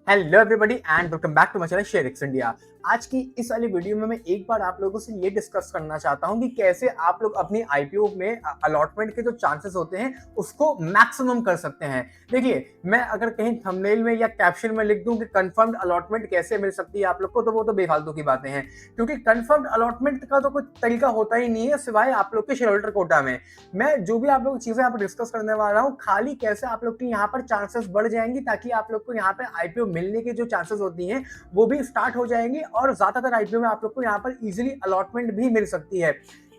Hello everybody and welcome back to my channel ShareX India. आज की इस वाली वीडियो में मैं एक बार आप लोगों से ये डिस्कस करना चाहता हूं कि कैसे आप लोग अपनी आईपीओ में अलॉटमेंट के जो चांसेस होते हैं उसको मैक्सिमम कर सकते हैं। देखिए, मैं अगर कहीं थंबनेल में या कैप्शन में लिख दूं कि कंफर्म्ड अलॉटमेंट कैसे मिल सकती है आप लोग को, तो वो तो बेफालतू की बातें हैं, क्योंकि कंफर्म्ड अलॉटमेंट का तो कोई तरीका होता ही नहीं है सिवाय आप लोग के शेयर होल्डर कोटा में। मैं जो भी आप लोग चीजें यहाँ पर डिस्कस करने वाला हूँ, खाली कैसे आप लोग की यहाँ पर चांसेस बढ़ जाएंगी ताकि आप लोग को यहाँ पे आईपीओ मिलने की जो चांसेस होती हैं वो भी स्टार्ट हो जाएंगी और ज्यादातर आईपीओ में आप लोग को यहाँ पर इजीली अलॉटमेंट भी मिल सकती है।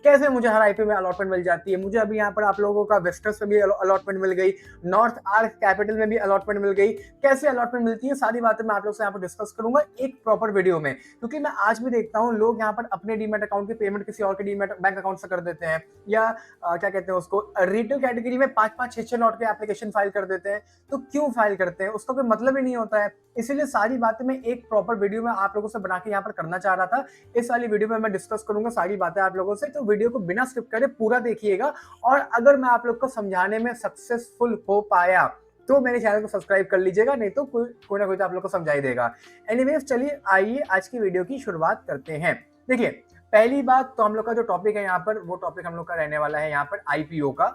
कैसे मुझे हर आईपीओ में अलॉटमेंट मिल जाती है? मुझे अभी यहाँ पर आप लोगों का वेस्टर्स में भी अलॉटमेंट मिल गई, नॉर्थ आर्क कैपिटल में भी अलॉटमेंट मिल गई। कैसे अलॉटमेंट मिलती है सारी बातें मैं आप लोग से यहाँ पर डिस्कस करूंगा एक प्रॉपर वीडियो में, क्योंकि मैं आज भी देखता हूँ लोग यहाँ पर अपने डीमेट अकाउंट की पेमेंट किसी और के डीमेट बैंक अकाउंट से कर देते हैं, या क्या कहते हैं उसको, रिटेल कैटेगरी में 5-5 6-6 लॉट के एप्लीकेशन फाइल कर देते हैं। तो क्यों फाइल करते हैं? उसका कोई मतलब ही नहीं होता है। इसीलिए सारी बातें मैं एक प्रॉपर वीडियो में आप लोगों से बना के यहाँ पर करना चाह रहा था। इस वाली वीडियो में मैं डिस्कस करूंगा सारी बातें आप लोगों से, तो वीडियो को बिना स्किप करे पूरा देखिएगा। और अगर मैं आप लोग को समझाने में सक्सेसफुल हो पाया तो मेरे चैनल को सब्सक्राइब कर लीजिएगा, नहीं तो कोई ना कोई तो आप लोग को समझा ही देगा। एनीवेज, चलिए आइए आज की वीडियो की शुरुआत करते हैं। देखिए, पहली बात तो हम लोग का जो टॉपिक है यहाँ पर, वो टॉपिक हम लोग का रहने वाला है यहाँ पर आईपीओ का।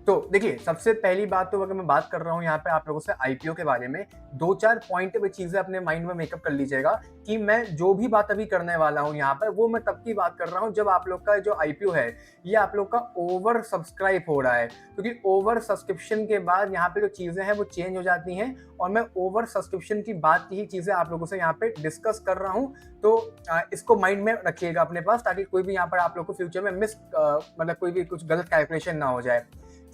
तो देखिए, सबसे पहली बात तो अगर मैं बात कर रहा हूँ यहाँ पे आप लोगों से आईपीओ के बारे में, 2-4 पॉइंट पे चीजें अपने माइंड में मेकअप कर लीजिएगा कि मैं जो भी बात अभी करने वाला हूँ यहाँ पर, वो मैं तब की बात कर रहा हूँ जब आप लोग का जो आईपीओ है ये आप लोग का ओवर सब्सक्राइब हो रहा है। क्योंकि ओवर सब्सक्रिप्शन के बाद यहाँ पे जो चीजें हैं वो चेंज हो जाती हैं, और मैं ओवर सब्सक्रिप्शन की बात की ही चीजें आप लोगों से यहाँ पे डिस्कस कर रहा हूँ। तो इसको माइंड में रखिएगा अपने पास, ताकि कोई भी यहाँ पर आप लोग को फ्यूचर में मतलब कोई भी कुछ गलत कैलकुलेशन ना हो जाए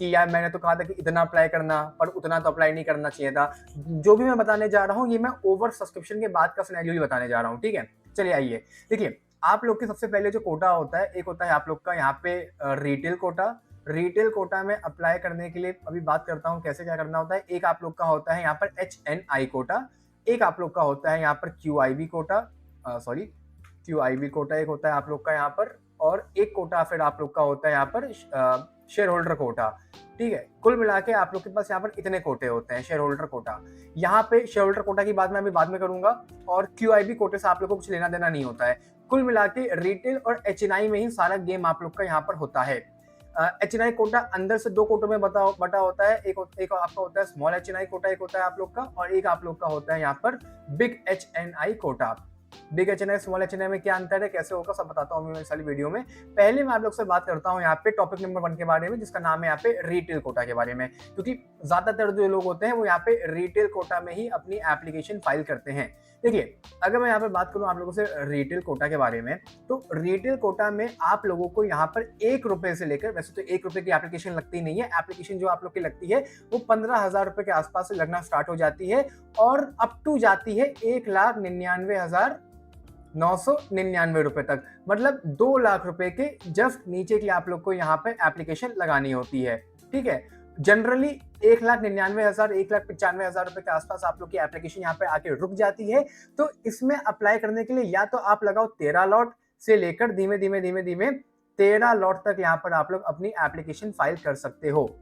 कि यार मैंने तो कहा था कि इतना अप्लाई करना, पर उतना तो अप्लाई नहीं करना चाहिए था। जो भी मैं बताने जा रहा हूँ ये मैं ओवर सब्सक्रिप्शन के बाद का सिनेरियो ही बताने जा रहा हूँ, ठीक है। चलिए आइए, देखिए, आप लोग के सबसे पहले जो कोटा होता है, एक होता है आप लोग का यहाँ पे रिटेल कोटा। रिटेल कोटा में अप्लाई करने के लिए अभी बात करता हूँ कैसे क्या करना होता है। एक आप लोग का होता है यहाँ पर HNI कोटा, एक आप लोग का होता है यहाँ पर QIB quota, sorry QIB quota एक होता है आप लोग का यहाँ पर, और एक कोटा फिर आप लोग का होता है यहाँ पर शेयर होल्डर कोटा। ठीक है, कुल मिला के आप लोग के पास यहाँ पर इतने कोटे होते हैं शेयर होल्डर कोटा। यहाँ पे शेयर होल्डर कोटा की बात मैं अभी बाद में करूंगा, और QIB कोटे से आप लोग को कुछ लेना देना नहीं होता है। कुल मिला के रिटेल और HNI में ही सारा गेम आप लोग का यहाँ पर होता है। HNI कोटा अंदर से 2 कोटों में बटा होता है। एक आपका होता है स्मॉल HNI कोटा, एक होता है आप लोग का, और एक आप लोग का होता है यहाँ पर big HNI quota. Big HNI small HNI में क्या अंतर है, कैसे होगा, सब बताता हूँ मैं इस वाली वीडियो में। पहले मैं आप लोग से बात करता हूँ यहाँ पे टॉपिक नंबर 1 के बारे में, जिसका नाम है यहाँ पे रिटेल कोटा के बारे में, क्योंकि ज्यादातर जो लोग होते हैं वो यहाँ पे रिटेल कोटा में ही अपनी एप्लीकेशन फाइल करते हैं। देखिए, अगर मैं यहाँ पे बात करूँ आप लोगों से रिटेल कोटा के बारे में, तो रिटेल कोटा में आप लोगों को यहाँ पर 1 रुपए से लेकर, वैसे तो 1 रुपए की एप्लीकेशन लगती नहीं है, एप्लीकेशन जो आप लोग की लगती है वो 15,000 रुपए के आसपास से लगना स्टार्ट हो जाती है, और अप टू जाती है 1,99,999 रुपए तक। मतलब 2 लाख रुपए के जस्ट नीचे की आप लोग को यहाँ पे एप्लीकेशन लगानी होती है, ठीक है। जनरली 1,99,000 1,95,000 रुपए के आसपास आप लोग की एप्लीकेशन यहाँ पे आके रुक जाती है। तो इसमें अप्लाई करने के लिए या तो आप लगाओ 13 लॉट से लेकर धीमे धीमे 13 लॉट तक यहाँ पर आप लोग अपनी एप्लीकेशन फाइल कर सकते हो।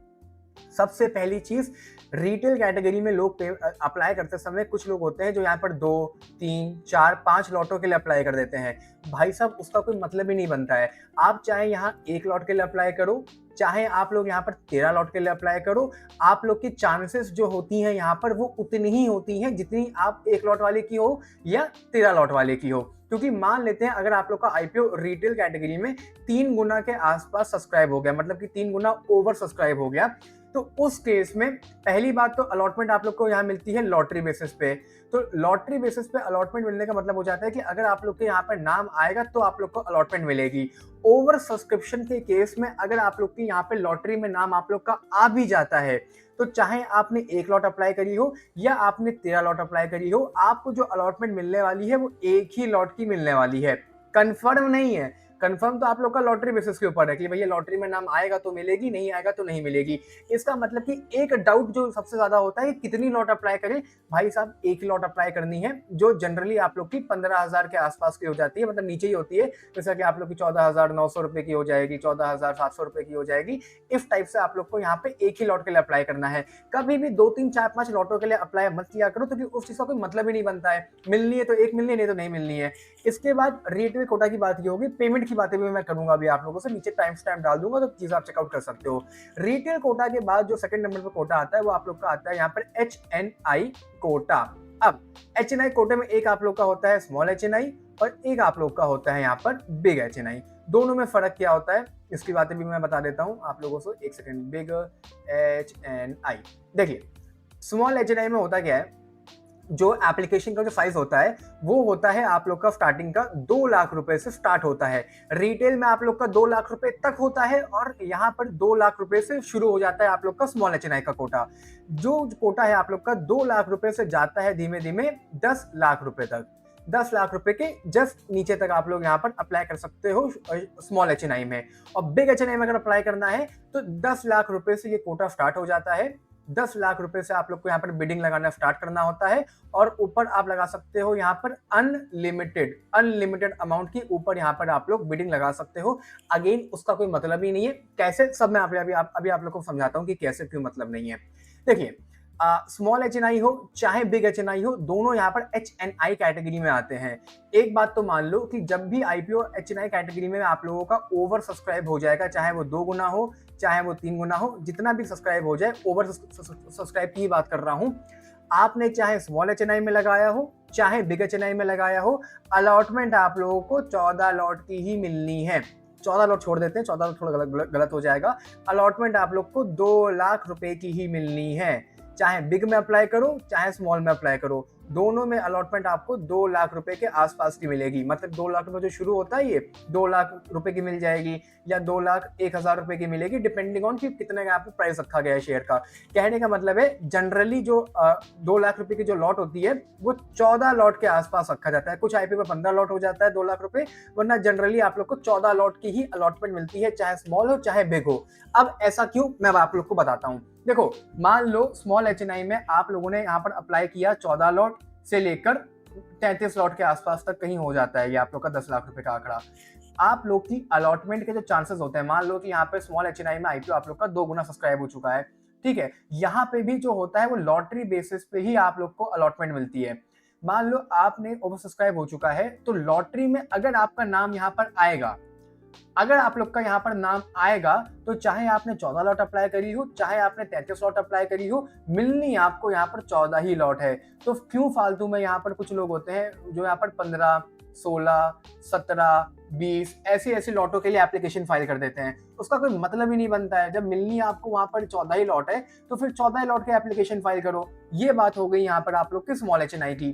सबसे पहली चीज, रिटेल कैटेगरी में लोग अप्लाई करते समय कुछ लोग होते हैं जो यहाँ पर 2, 3, 4, 5 लॉटों के लिए अप्लाई कर देते हैं। भाई साहब, उसका कोई मतलब ही नहीं बनता है। आप चाहे यहाँ 1 लॉट के लिए अप्लाई करो, चाहे आप लोग यहाँ पर 13 लॉट के लिए अप्लाई करो, आप लोग की चांसेस जो होती हैं यहाँ पर वो उतनी ही होती हैं जितनी आप 1 लॉट वाले की हो या 13 लॉट वाले की हो। क्योंकि मान लेते हैं अगर आप लोग का आईपीओ रिटेल कैटेगरी में 3 गुना के आसपास सब्सक्राइब हो गया, मतलब कि 3 गुना ओवर सब्सक्राइब हो गया, तो उस केस में पहली बात तो अलॉटमेंट आप लोग को यहाँ मिलती है लॉटरी बेसिस पे। तो लॉटरी बेसिस पे अलॉटमेंट मिलने का मतलब हो जाता है कि अगर आप लोग के यहाँ पर नाम आएगा तो आप लोग को अलॉटमेंट मिलेगी। ओवर सब्सक्रिप्शन के केस में अगर आप लोग की यहाँ पे लॉटरी में नाम आप लोग का आ भी जाता है, तो चाहे आपने 1 लॉट अप्लाई करी हो या आपने 13 लॉट अप्लाई करी हो, आपको जो अलॉटमेंट मिलने वाली है वो एक ही लॉट की मिलने वाली है। कंफर्म नहीं है, कंफर्म तो आप लोग का लॉटरी बेसिस के ऊपर है कि भैया लॉटरी में नाम आएगा तो मिलेगी, नहीं आएगा तो नहीं मिलेगी। इसका मतलब कि एक डाउट जो सबसे ज्यादा होता है कि कितनी लॉट अप्लाई करें। भाई साहब एक लॉट अप्लाई करनी है, जो जनरली आप लोग की 15,000 के आसपास की हो जाती है, मतलब नीचे ही होती है। जैसा कि आप लोग की 14,900 रुपए की हो जाएगी, 14,700 रुपए की हो जाएगी। इस टाइप से आप लोग को यहाँ पे एक ही लॉट के लिए अप्लाई करना है। कभी भी 2, 3, 4, 5 लॉटों के लिए अप्लाई मत किया करो, क्योंकि उस चीज का कोई मतलब ही नहीं बनता है। मिलनी है तो एक मिलनी है, नहीं तो नहीं मिलनी है। इसके बाद रिटेल कोटा की बात ये होगी, पेमेंट की बातें भी मैं करूंगा अभी आप लोगों से, नीचे टाइम स्टैम्प डाल दूंगा तो चीज आप चेकआउट कर सकते हो। रिटेल कोटा के बाद जो सेकंड नंबर पर कोटा आता है वो आप लोग का आता है यहाँ पर HNI कोटा। अब HNI कोटे में एक आप लोग का होता है स्मॉल HNI और एक आप लोग का होता है यहाँ पर बिग HNI। दोनों में फर्क क्या होता है इसकी बातें भी मैं बता देता हूं आप लोगों से, एक सेकंड। बिग HNI देखिए, स्मॉल HNI में होता क्या है, जो एप्लीकेशन का जो साइज होता है वो होता है आप लोग का स्टार्टिंग का 2 लाख रुपए से स्टार्ट होता है। रिटेल में आप लोग का 2 लाख रुपए तक होता है और यहाँ पर 2 लाख रुपए से शुरू हो जाता है आप लोग का स्मॉल HNI का कोटा। जो कोटा है आप लोग का 2 लाख रुपए से जाता है धीमे धीमे 10 लाख रुपए तक। 10 लाख रुपए के जस्ट नीचे तक आप लोग यहाँ पर अप्लाई कर सकते हो स्मॉल HNI में। और बिग HNI में अगर अप्लाई करना है तो 10 लाख रुपए से ये कोटा स्टार्ट हो जाता है। 10 लाख रुपए से आप लोग को यहाँ पर बिडिंग लगाना स्टार्ट करना होता है और ऊपर आप लगा सकते हो यहाँ पर अनलिमिटेड अमाउंट की ऊपर यहाँ पर आप लोग बिडिंग लगा सकते हो। अगेन उसका कोई मतलब ही नहीं है, कैसे सब मैं अभी आप लोग को समझाता हूँ कि कैसे क्यों मतलब नहीं है। देखिए स्मॉल HNI हो चाहे बिग HNI हो, दोनों यहाँ पर HNI कैटेगरी में आते हैं। एक बात तो मान लो कि जब भी IPO HNI कैटेगरी में आप लोगों का ओवर सब्सक्राइब हो जाएगा, चाहे वो 2 गुना हो चाहे वो 3 गुना हो, जितना भी सब्सक्राइब हो जाए, ओवर सब्सक्राइब की बात कर रहा हूँ। आपने चाहे स्मॉल HNI में लगाया हो चाहे बिग HNI में लगाया हो, अलॉटमेंट आप लोगों को 14 लॉट की ही मिलनी है। 14 लॉट छोड़ देते हैं, 14 लॉट थोड़ा गलत हो जाएगा। अलॉटमेंट आप लोग को 2 लाख रुपए की ही मिलनी है, चाहे बिग में अप्लाई करो चाहे स्मॉल में अप्लाई करो, दोनों में अलॉटमेंट आपको 2 लाख रुपए के आसपास की मिलेगी। मतलब 2 लाख रुपए जो शुरू होता है ये 2 लाख रुपए की मिल जाएगी या 2,01,000 रुपए की मिलेगी, डिपेंडिंग ऑन कि कितने का आपको प्राइस रखा गया है शेयर का। कहने का मतलब है जनरली जो 2 लाख रुपए की जो लॉट होती है वो 14 लॉट के आसपास रखा जाता है। कुछ IPO में 15 लॉट हो जाता है 2 लाख रुपए, वरना जनरली आप लोग को 14 लॉट की ही अलॉटमेंट मिलती है, चाहे स्मॉल हो चाहे बिग हो। अब ऐसा क्यों, मैं आप लोग को बताता हूँ। देखो मान लो स्मॉल HNI में आप लोगों ने यहाँ पर अप्लाई किया 14 लॉट से लेकर 33 लॉट के आसपास तक कहीं हो जाता है ये आप लोग का 10 लाख रुपए का आंकड़ा। आप लोग की अलॉटमेंट के जो चांसेस होते हैं, मान लो कि यहाँ पे स्मॉल HNI में IPO आप लोग का 2 गुना सब्सक्राइब हो चुका है, ठीक है, यहाँ पे भी जो होता है वो लॉटरी बेसिस पे ही आप लोग को अलॉटमेंट मिलती है। मान लो आपने ओवर सब्सक्राइब हो चुका है तो लॉटरी में अगर आपका नाम यहाँ पर आएगा, अगर आप लोग का यहाँ पर नाम आएगा तो चाहे आपने 14 लॉट अप्लाई करी हो चाहे आपने 33 लॉट अप्लाई करी हो, मिलनी आपको यहाँ पर 14 ही लॉट है। तो क्यों फालतू में यहाँ पर कुछ लोग होते हैं जो यहाँ पर 15, 16, 17, 20 ऐसी लॉटों के लिए एप्लीकेशन फाइल कर देते हैं, उसका कोई मतलब ही नहीं बनता है। जब मिलनी आपको वहां पर 14 ही लॉट है तो फिर 14 लॉट के एप्लीकेशन फाइल करो। ये बात हो गई यहाँ पर आप लोग के स्मॉल HNI की।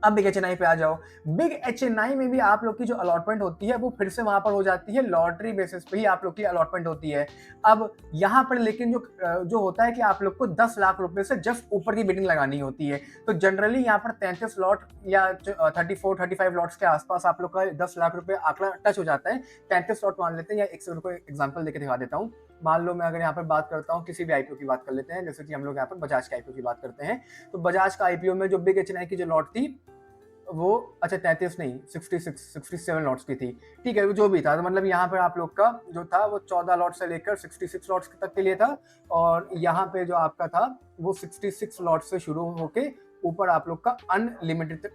अब बिग HNI पे आ जाओ। बिग HNI में भी आप लोग की जो अलॉटमेंट होती है वो फिर से वहां पर हो जाती है, लॉटरी बेसिस पे ही आप लोग की अलॉटमेंट होती है। अब यहाँ पर लेकिन जो होता है कि आप लोग को 10 लाख रुपए से जस्ट ऊपर की बिडिंग लगानी होती है। तो जनरली यहाँ पर 33 लॉट या 34-35 लॉट्स के आसपास आप लोग का 10 लाख रुपए आंकड़ा टच हो जाता है। 33 लॉट मान लेते हैं, या एक से उनको एग्जाम्पल देकर दिखा देता हूँ। मान लो मैं अगर यहाँ पर बात करता हूँ किसी भी IPO की बात कर लेते हैं, जैसे कि हम लोग यहाँ पर बजाज के IPO की बात करते हैं। तो बजाज का IPO में जो बिग HNI की जो लॉट थी वो, अच्छा 33 नहीं 67 लॉट्स की थी, ठीक है, जो भी था। तो मतलब यहाँ पर आप लोग का जो था वो 14 लॉट से लेकर 66 लॉट्स तक के लिए था, और यहाँ पे जो आपका था वो 66 लॉट से शुरू होके ऊपर आप लोग का अनलिमिटेड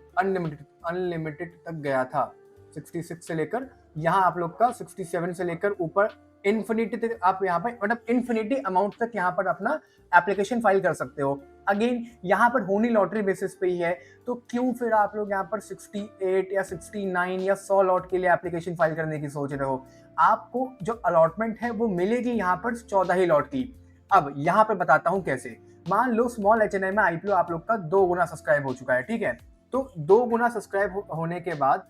तक गया था। 66 से लेकर यहाँ आप लोग का 67 से लेकर ऊपर इन्फिनिटी तक आप यहाँ पर, मतलब इन्फिनिटी अमाउंट तक यहाँ पर अपना एप्लीकेशन फाइल कर सकते हो। अगेन यहाँ पर होनी लॉटरी बेसिस पे ही है, तो क्यों फिर आप लोग यहाँ पर 68 या 69 या 100 लॉट के लिए एप्लीकेशन फाइल करने की सोच रहे हो। आपको जो अलॉटमेंट है वो मिलेगी यहाँ पर 14 ही लॉट की। अब यहाँ पर बताता हूँ कैसे। मान लो स्मॉल HNI में IPO आप लोग का 2 गुना सब्सक्राइब हो चुका है, ठीक है। तो 2 गुना सब्सक्राइब होने के बाद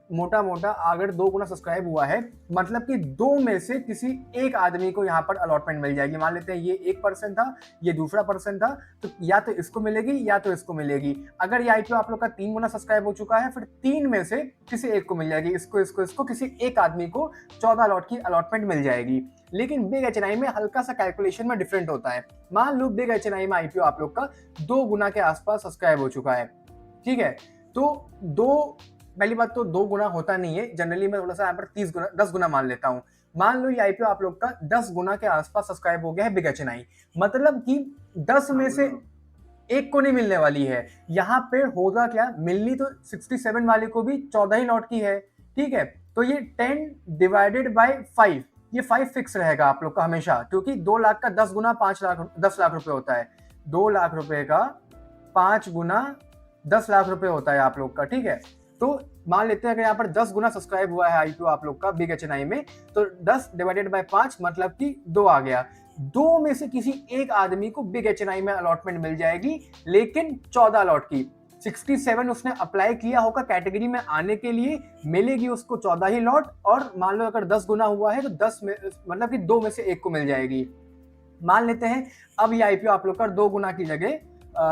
मोटा मोटा अगर 2 गुना सब्सक्राइब हुआ है, मतलब कि 2 में से किसी एक आदमी को यहाँ पर अलॉटमेंट मिल जाएगी। मान लेते हैं ये एक पर्सन था, ये दूसरा पर्सन था, तो या तो इसको मिलेगी या तो इसको मिलेगी। अगर ये आईपीओ आप लोग का 3 गुना सब्सक्राइब हो चुका है, फिर 3 में से किसी एक को मिल जाएगी, इसको किसी एक आदमी को 14 लॉट की अलॉटमेंट मिल जाएगी। लेकिन बिग एचएनआई में हल्का सा कैलकुलेशन में डिफरेंट होता है। मान लो बिग एचएनआई में आईपीओ आप लोग का 2 गुना के आसपास सब्सक्राइब हो चुका है, ठीक है। तो पहली बात तो 2 गुना होता नहीं है, जनरली मैं थोड़ा सा यहाँ पर 10 गुना मान लेता हूँ। मान लो ये आईपीओ आप लोग का 10 गुना के आसपास सब्सक्राइब हो गया है बिग एचएनआई, मतलब कि 10 में से एक को नहीं मिलने वाली है। यहाँ पे होगा क्या, मिलनी तो 67 वाले को भी 14 ही लॉट की है, ठीक है। तो ये 10 डिवाइडेड बाय 5, ये 5 फिक्स रहेगा आप लोग का हमेशा, क्योंकि 2 लाख का 10 गुना 10 लाख रुपए होता है। 2 लाख रुपए का 5 गुना 10 लाख रुपए होता है आप लोग का, ठीक है। तो मान लेते हैं कि यहाँ पर 10 गुना सब्सक्राइब हुआ है आईपीओ आप लोग का बिग एचएनआई में, तो 10 डिवाइडेड बाय 5 मतलब कि 2 आ गया। 2 में से किसी एक आदमी को बिग एचएनआई में अलॉटमेंट मिल जाएगी, लेकिन 14 लॉट की। 67 उसने अप्लाई किया होगा कैटेगरी में आने के लिए, मिलेगी उसको 14 ही लॉट। और मान लो अगर 10 गुना हुआ है तो 10 में मतलब कि 2 में से एक को मिल जाएगी। मान लेते हैं अब ये आईपीओ आप लोग का 2 गुना की जगह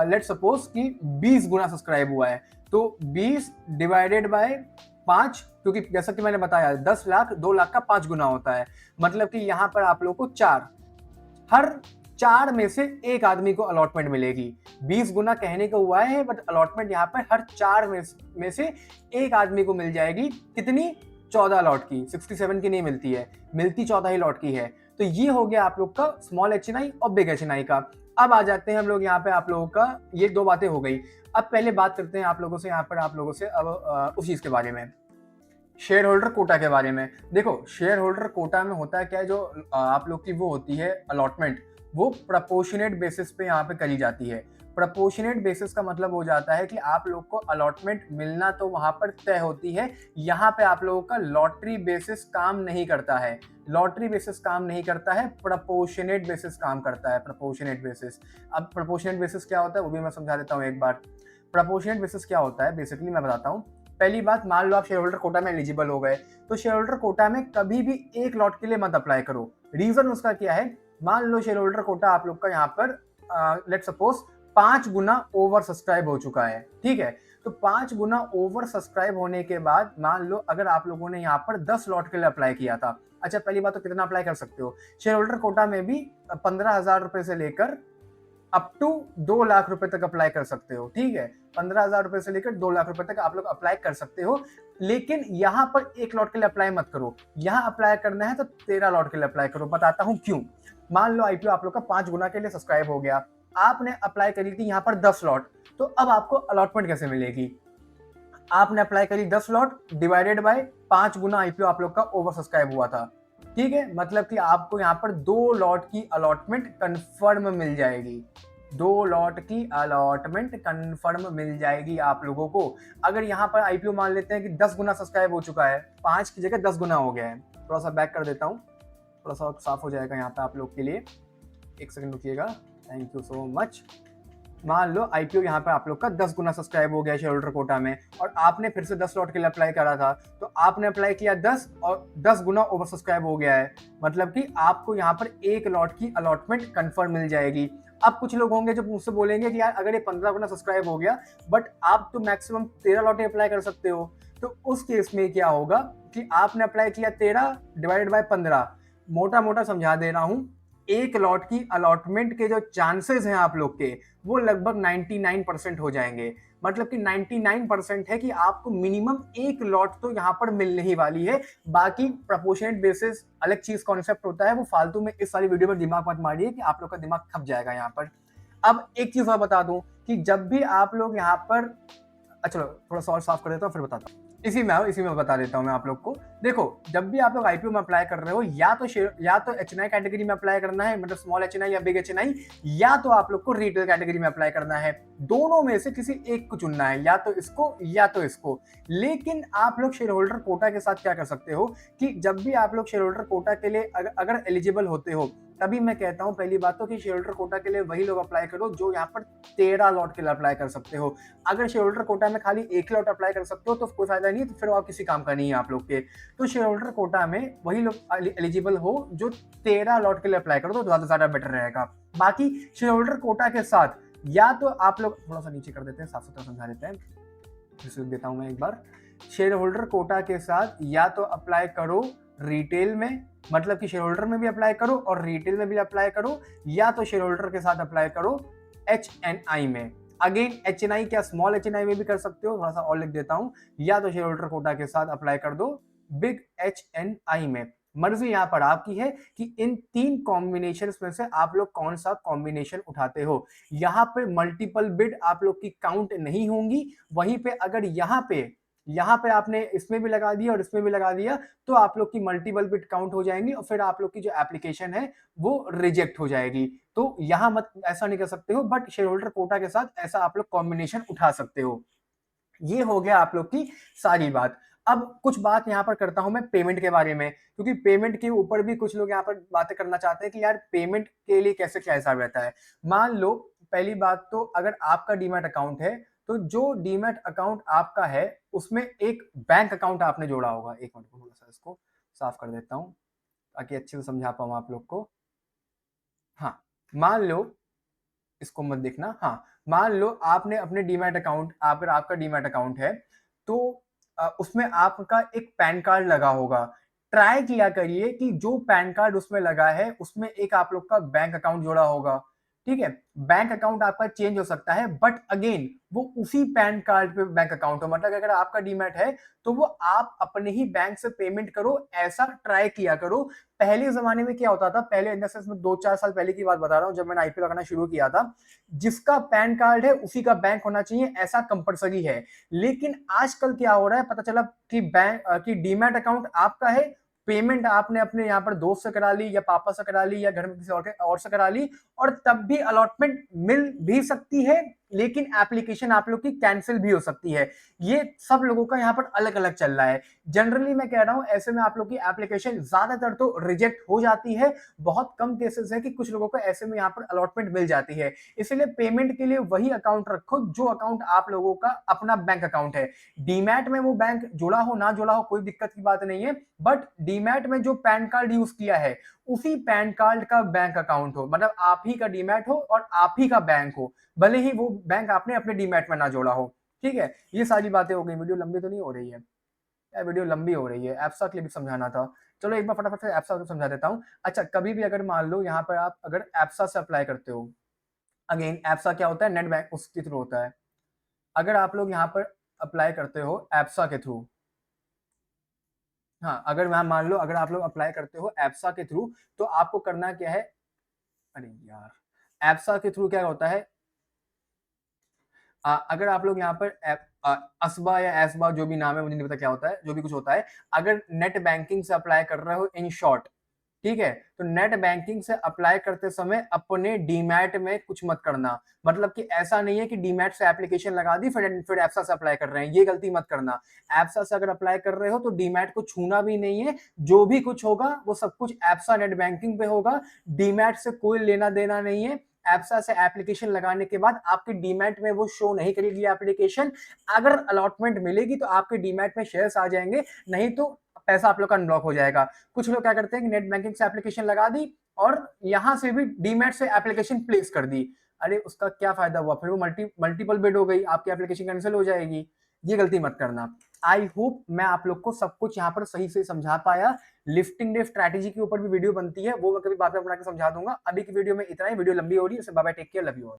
लेट सपोज कि 20 गुना सब्सक्राइब हुआ है, तो 20 डिवाइडेड बाय 5, क्योंकि जैसा कि मैंने बताया 10 लाख 2 लाख का 5 गुना होता है, मतलब कि यहाँ पर आप लोग को 4, हर 4 में से एक आदमी को अलॉटमेंट मिलेगी। 20 गुना कहने को हुआ है, बट अलॉटमेंट यहाँ पर हर 4 में से एक आदमी को मिल जाएगी। कितनी? 14 लॉट की। 67 की नहीं मिलती है, मिलती 14 ही लॉट की है। तो ये हो गया आप लोग का स्मॉल एचएनआई और बिग एचएनआई का। अब आ जाते हैं हम लोग यहाँ पे, आप लोगों का ये 2 बातें हो गई। अब पहले बात करते हैं आप लोगों से यहाँ पर, आप लोगों से अब उस चीज के बारे में, शेयर होल्डर कोटा के बारे में। देखो शेयर होल्डर कोटा में होता है क्या है, जो आप लोग की वो होती है अलॉटमेंट, वो प्रोपोर्शनेट बेसिस पे यहाँ पे करी जाती है। प्रोपोर्शनेट बेसिस का मतलब हो जाता है कि आप लोग को अलॉटमेंट मिलना तो वहां पर तय होती है। यहाँ पे आप लोगों का लॉटरी बेसिस काम नहीं करता है, लॉटरी बेसिस काम नहीं करता है, प्रोपोर्शनेट बेसिस काम करता है। प्रोपोर्शनेट बेसिस, अब प्रोपोर्शनेट बेसिस क्या होता है वो भी मैं समझा देता हूँ एक बार। प्रोपोर्शनेट बेसिस क्या होता है बेसिकली मैं बताता हूँ। पहली बात, मान लो आप शेयर होल्डर कोटा में एलिजिबल हो गए, तो शेयर होल्डर कोटा में कभी भी एक लॉट के लिए मत अप्लाई करो। रीजन उसका क्या है, मान लो शेयर होल्डर कोटा आप लोग का यहाँ पर लेट सपोज 5 गुना ओवर सब्सक्राइब हो चुका है, ठीक है। तो 5 गुना ओवर सब्सक्राइब होने के बाद मान लो अगर आप लोगों ने यहाँ पर 10 लॉट के लिए अप्लाई किया था, अच्छा पहली बात तो कितना अप्लाई कर सकते हो, शेयर होल्डर कोटा में भी 15,000 रुपए से लेकर अप टू 2 लाख रुपए तक अप्लाई कर सकते हो, ठीक है। 15,000 रुपए से लेकर 2 लाख रुपए तक आप लोग अप्लाई कर सकते हो। लेकिन यहाँ पर एक लॉट के लिए अप्लाई मत करो, यहाँ अप्लाई करना है तो 13 लॉट के लिए अप्लाई करो। बताता हूँ क्यों। मान लो आईपीओ आप लोग का 5 गुना के लिए सब्सक्राइब हो गया, आपने अप्लाई करी थी यहाँ पर 10 लॉट, तो अब आपको अलॉटमेंट कैसे मिलेगी। आपने अप्लाई करी 10 lot divided by 5 Guna IPO आप लोग का ओवर सब्सक्राइब हुआ था, ठीक है। मतलब कि आपको यहाँ पर 2 लॉट की अलॉटमेंट कंफर्म मिल जाएगी, 2 लॉट की अलॉटमेंट कंफर्म मिल जाएगी आप लोगों को। अगर यहाँ पर आईपीओ मान लेते हैं कि 10 गुना सब्सक्राइब हो चुका है, 5 की जगह 10 गुना हो गया है। थोड़ा सा बैक कर देता हूँ, थोड़ा सा साफ हो जाएगा यहाँ पे आप लोग के लिए, एक सेकंड रुकिएगा, थैंक यू सो मच। मान लो आईपीओ यहाँ पे आप लोग का 10 गुना सब्सक्राइब हो गया शेयर होल्डर कोटा में, और आपने फिर से 10 लॉट के लिए अप्लाई करा था, तो आपने अप्लाई किया 10 और 10 गुना ओवर सब्सक्राइब हो गया है, मतलब कि आपको यहाँ पर 1 लॉट की अलॉटमेंट कंफर्म मिल जाएगी। अब कुछ लोग होंगे जो मुझसे बोलेंगे कि यार अगर ये 15 गुना सब्सक्राइब हो गया बट आप तो मैक्सिमम 13 लॉटें अप्लाई कर सकते हो, तो उस केस में क्या होगा कि आपने अप्लाई किया 13 डिवाइडेड बाय 15, मोटा मोटा समझा दे रहा हूँ, 1 लॉट की अलॉटमेंट के जो चांसेस हैं आप लोग के वो लगभग 99% हो जाएंगे। मतलब कि 99% है कि आपको मिनिमम 1 लॉट तो यहाँ पर मिलने ही वाली है। बाकी प्रोपोर्शनेट बेसिस अलग चीज कॉन्सेप्ट होता है, वो फालतू में इस सारी वीडियो में दिमाग मत मारिए कि आप लोग का दिमाग खप जाएगा यहाँ पर। अब एक चीज और बता दूं कि जब भी आप लोग यहाँ पर, अच्छा थोड़ा सा और साफ कर देता हूँ फिर बताता हूँ, इसी में बता देता हूँ मैं आप लोग को। देखो जब भी आप लोग आईपीओ में अप्लाई कर रहे हो, या तो एचएनआई कैटेगरी में अप्लाई करना है, मतलब स्मॉल एचएनआई या बिग एचएनआई, या तो आप लोग को रिटेल कैटेगरी में अप्लाई करना है। दोनों में से किसी एक को चुनना है, या तो इसको या तो इसको। लेकिन आप लोग शेयर होल्डर कोटा के साथ क्या कर सकते हो कि जब भी आप लोग शेयर होल्डर कोटा के लिए अगर एलिजिबल होते हो, तभी मैं कहता हूँ पहली बात तो कि शेयर होल्डर कोटा के लिए वही लोग अप्लाई करो जो यहाँ पर 13 लॉट के लिए अप्लाई कर सकते हो। अगर शेयर होल्डर कोटा में खाली 1 लॉट अप्लाई कर सकते हो तो कोई फायदा नहीं है, तो फिर आप किसी काम का नहीं है आप लोग के। तो शेयर होल्डर कोटा में वही लोग एलिजिबल हो जो 13 लॉट के लिए अप्लाई करो, तो ज्यादा बेटर रहेगा। बाकी शेयर होल्डर कोटा के साथ या तो आप लोग थोड़ा सा नीचे कर देते हैं, साफ सुथरा समझा देते हैं, फिर देता हूं मैं एक बार। शेयर होल्डर कोटा के साथ या तो अप्लाई करो रिटेल में, मतलब कि शेयर होल्डर में भी अप्लाई करो और रिटेल में भी अप्लाई करो, या तो शेयर होल्डर के साथ अप्लाई करो HNI में। अगेन HNI क्या स्मॉल HNI में भी कर सकते हो, थोड़ा सा और लिख देता हूं, या तो शेयर होल्डर कोटा के साथ अप्लाई कर दो बिग HNI में। मर्जी यहां पर आपकी है कि इन 3 कॉम्बिनेशन में से आप लोग कौन सा कॉम्बिनेशन उठाते हो। यहां पे मल्टीपल बिड आप लोग की काउंट नहीं होंगी। वहीं पे अगर यहाँ पे आपने इसमें भी लगा दिया और इसमें भी लगा दिया तो आप लोग की मल्टीपल बिट काउंट हो जाएंगी और फिर आप लोग की जो एप्लीकेशन है वो रिजेक्ट हो जाएगी। तो यहां मत ऐसा नहीं कर सकते हो, बट शेयर होल्डर कोटा के साथ ऐसा आप लोग कॉम्बिनेशन उठा सकते हो। ये हो गया आप लोग की सारी बात। अब कुछ बात यहाँ पर करता हूं मैं पेमेंट के बारे में, क्योंकि पेमेंट के ऊपर भी कुछ लोग यहाँ पर बातें करना चाहते हैं कि यार पेमेंट के लिए कैसे क्या हिसाब रहता है। मान लो पहली बात तो अगर आपका डीमैट अकाउंट है तो जो डीमैट अकाउंट आपका है उसमें एक बैंक अकाउंट आपने जोड़ा होगा। एक मिनट थोड़ा सा इसको साफ कर देता हूं ताकि अच्छे से समझा पाऊं आप लोग को। हाँ, मान लो, इसको मत देखना, हाँ मान लो आपने अपने डीमैट अकाउंट, अगर आपका डीमैट अकाउंट है तो उसमें आपका एक पैन कार्ड लगा होगा। ट्राई किया करिए कि जो पैन कार्ड उसमें लगा है उसमें एक आप लोग का बैंक अकाउंट जोड़ा होगा। ठीक है, बैंक अकाउंट आपका चेंज हो सकता है बट अगेन वो उसी पैन कार्ड पे बैंक अकाउंट हो। मतलब अगर आपका डीमैट है तो वो आप अपने ही बैंक से पेमेंट करो, ऐसा ट्राई किया करो। पहले जमाने में क्या होता था, पहले इन द सेंस में 2-4 साल पहले की बात बता रहा हूं, जब मैंने आईपीओ लगाना शुरू किया था, जिसका पैन कार्ड है उसी का बैंक होना चाहिए ऐसा कंपलसरी है। लेकिन आजकल क्या हो रहा है, पता चला कि बैंक की डीमैट अकाउंट आपका है, पेमेंट आपने अपने यहाँ पर दोस्त से करा ली या पापा से करा ली या घर में किसी और से करा ली, और तब भी अलॉटमेंट मिल भी सकती है, लेकिन एप्लीकेशन आप लोग की कैंसिल भी हो सकती है। ये सब लोगों का यहाँ पर अलग अलग चल रहा है। जनरली मैं कह रहा हूं ऐसे में आप लोग की एप्लीकेशन ज्यादातर तो रिजेक्ट हो जाती है। बहुत कम केसेस है कि कुछ लोगों को ऐसे में यहाँ पर अलॉटमेंट मिल जाती है। इसलिए पेमेंट के लिए वही अकाउंट रखो जो अकाउंट आप लोगों का अपना बैंक अकाउंट है। डीमैट में वो बैंक जुड़ा हो ना जुड़ा हो कोई दिक्कत की बात नहीं है, बट डीमैट में जो पैन कार्ड यूज किया है उसी पैन कार्ड का बैंक अकाउंट हो, मतलब आप ही का डीमैट हो और आप ही का बैंक हो, भले ही वो बैंक आपने अपने डीमैट में ना जोड़ा हो। ठीक है, ये सारी बातें हो गई। वीडियो लंबी तो नहीं हो रही है यार, वीडियो लंबी हो रही है, एप्सा के लिए भी समझाना था। चलो एक बार फटाफट से एप्सा को समझा देता हूं। अच्छा, कभी भी अगर मान लो यहाँ पर आप अगर एप्सा से अप्लाई करते हो, अगेन एप्सा क्या होता है, नेट बैंक उसके थ्रू होता है। अगर आप लोग यहाँ पर अप्लाई करते हो एप्सा के थ्रू, हाँ अगर मैं मान लो अगर आप लोग अप्लाई करते हो एप्सा के थ्रू, तो आपको करना क्या है, अरे यार एप्सा के थ्रू क्या होता है, अगर आप लोग यहाँ पर असबा या एसबा जो भी नाम है मुझे नहीं पता क्या होता है, जो भी कुछ होता है, अगर नेट बैंकिंग से अप्लाई कर रहे हो इन शॉर्ट, ठीक है, तो नेट बैंकिंग से अप्लाई करते समय अपने डीमैट में कुछ मत करना। मतलब कि ऐसा नहीं है कि डीमैट से एप्लीकेशन लगा दी फिर एप्सा से अप्लाई कर रहे हैं, ये गलती मत करना। एप्सा से अगर अप्लाई कर रहे हो तो डीमैट को छूना भी नहीं है, जो भी कुछ होगा वो सब कुछ एप्सा नेट बैंकिंग पे होगा, डीमैट से कोई लेना देना नहीं है। एप्सा से एप्लीकेशन लगाने के बाद आपके डीमैट में वो शो नहीं करेगी एप्लीकेशन। अगर अलॉटमेंट मिलेगी तो आपके डीमैट में शेयर्स आ जाएंगे, नहीं तो पैसा आप लोग का अनब्लॉक हो जाएगा। कुछ लोग क्या करते हैं कि नेट बैंकिंग से एप्लीकेशन लगा दी और यहां से भी डीमैट से एप्लीकेशन प्लेस कर दी, अरे उसका क्या फायदा हुआ, फिर वो मल्टीपल बिड हो गई, आपकी एप्लीकेशन कैंसिल हो जाएगी। ये गलती मत करना। आई होप मैं आप लोग को सब कुछ यहाँ पर सही से समझा पाया। लिफ्टिंग डे स्ट्रैटेजी के ऊपर भी वीडियो बनती है, वो मैं कभी बाद में बना के समझा दूंगा। अभी की वीडियो में इतना ही, वीडियो लंबी हो रही है, bye bye, take care, love you all.